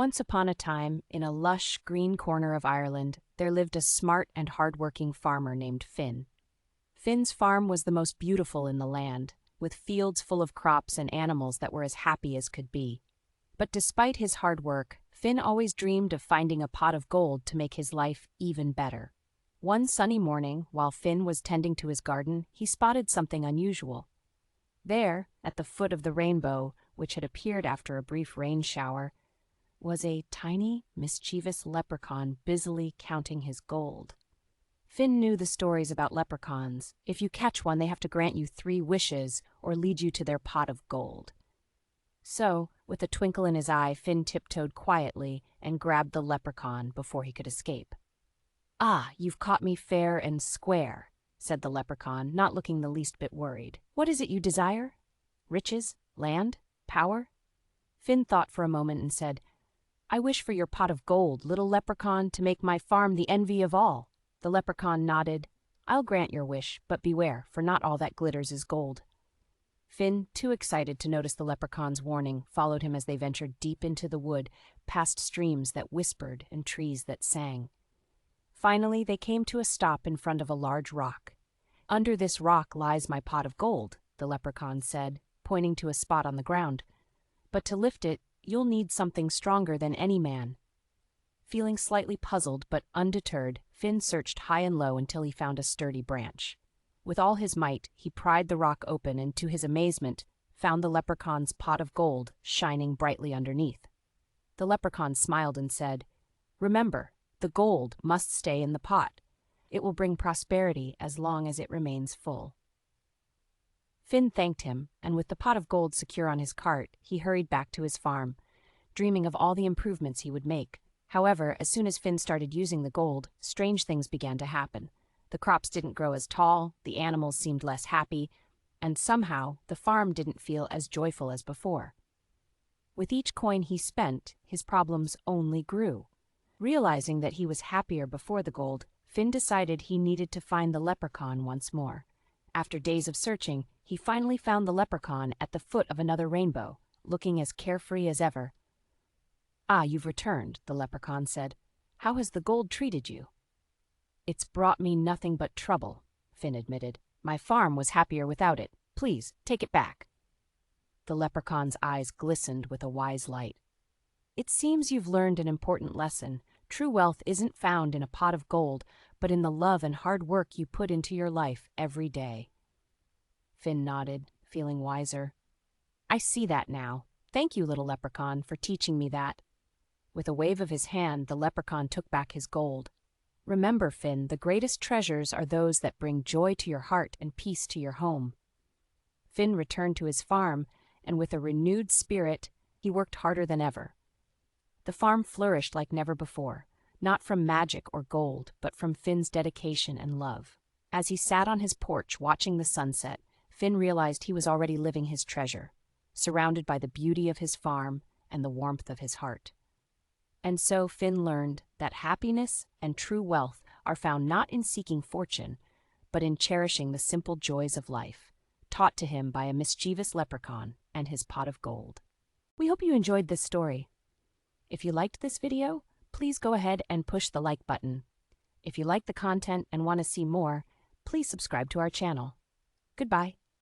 Once upon a time, in a lush, green corner of Ireland, there lived a smart and hardworking farmer named Finn. Finn's farm was the most beautiful in the land, with fields full of crops and animals that were as happy as could be. But despite his hard work, Finn always dreamed of finding a pot of gold to make his life even better. One sunny morning, while Finn was tending to his garden, he spotted something unusual. There, at the foot of the rainbow, which had appeared after a brief rain shower, was a tiny, mischievous leprechaun busily counting his gold. Finn knew the stories about leprechauns. If you catch one, they have to grant you 3 wishes or lead you to their pot of gold. So, with a twinkle in his eye, Finn tiptoed quietly and grabbed the leprechaun before he could escape. "Ah, you've caught me fair and square," said the leprechaun, not looking the least bit worried. "What is it you desire? Riches? Land? Power?" Finn thought for a moment and said, "I wish for your pot of gold, little leprechaun, to make my farm the envy of all." The leprechaun nodded. "I'll grant your wish, but beware, for not all that glitters is gold." Finn, too excited to notice the leprechaun's warning, followed him as they ventured deep into the wood, past streams that whispered and trees that sang. Finally, they came to a stop in front of a large rock. "Under this rock lies my pot of gold," the leprechaun said, pointing to a spot on the ground. "But to lift it, you'll need something stronger than any man." Feeling slightly puzzled but undeterred, Finn searched high and low until he found a sturdy branch. With all his might, he pried the rock open and, to his amazement, found the leprechaun's pot of gold shining brightly underneath. The leprechaun smiled and said, "Remember, the gold must stay in the pot. It will bring prosperity as long as it remains full." Finn thanked him, and with the pot of gold secure on his cart, he hurried back to his farm, dreaming of all the improvements he would make. However, as soon as Finn started using the gold, strange things began to happen. The crops didn't grow as tall, the animals seemed less happy, and somehow the farm didn't feel as joyful as before. With each coin he spent, his problems only grew. Realizing that he was happier before the gold, Finn decided he needed to find the leprechaun once more. After days of searching, he finally found the leprechaun at the foot of another rainbow, looking as carefree as ever. "Ah, you've returned," the leprechaun said. "How has the gold treated you?" "It's brought me nothing but trouble," Finn admitted. "My farm was happier without it. Please, take it back." The leprechaun's eyes glistened with a wise light. "It seems you've learned an important lesson. True wealth isn't found in a pot of gold, but in the love and hard work you put into your life every day." Finn nodded, feeling wiser. "I see that now. Thank you, little leprechaun, for teaching me that." With a wave of his hand, the leprechaun took back his gold. "Remember, Finn, the greatest treasures are those that bring joy to your heart and peace to your home." Finn returned to his farm, and with a renewed spirit, he worked harder than ever. The farm flourished like never before, not from magic or gold, but from Finn's dedication and love. As he sat on his porch watching the sunset, Finn realized he was already living his treasure, surrounded by the beauty of his farm and the warmth of his heart. And so Finn learned that happiness and true wealth are found not in seeking fortune, but in cherishing the simple joys of life, taught to him by a mischievous leprechaun and his pot of gold. We hope you enjoyed this story. If you liked this video, please go ahead and push the like button. If you like the content and want to see more, please subscribe to our channel. Goodbye.